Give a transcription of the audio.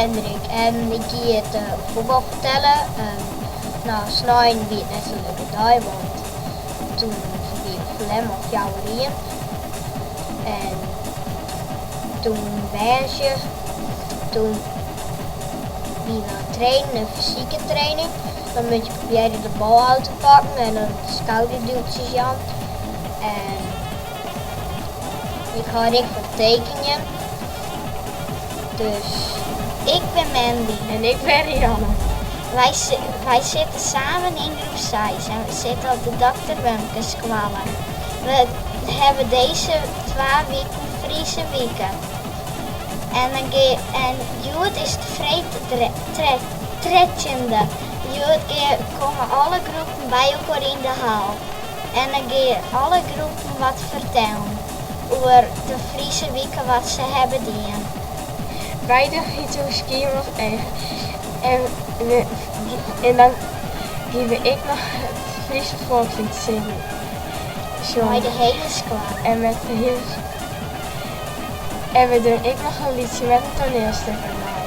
Hendrik en ik ga het voetbal vertellen. Nou, snijden wie het net zo leuk gedaan, want toen ging ik Vlem of Jouwerien. En toen Berge, toen wie we trainen, een fysieke training. Dan moet je proberen de bal uit te pakken en dan schouderduwtjes aan. En ik ga Rick van tekenen. Dus ik ben Mandy. En ik ben Rianne. Wij zitten samen in groep 6 en we zitten op de Dr. Wemkes kwallen. We hebben deze 2 weken Friese weken. En Jood is de trettende. Jood komen alle groepen bij elkaar in de hal. En dan gaan alle groepen wat vertellen over de Friese weken wat ze hebben gedaan. Wij doen iets over skiën of echt. En dan geef ik nog het Friese volkslied zingen. Bij de hele squad. En met de hele... En we doen ik nog een liedje met een toneelstuk erbij.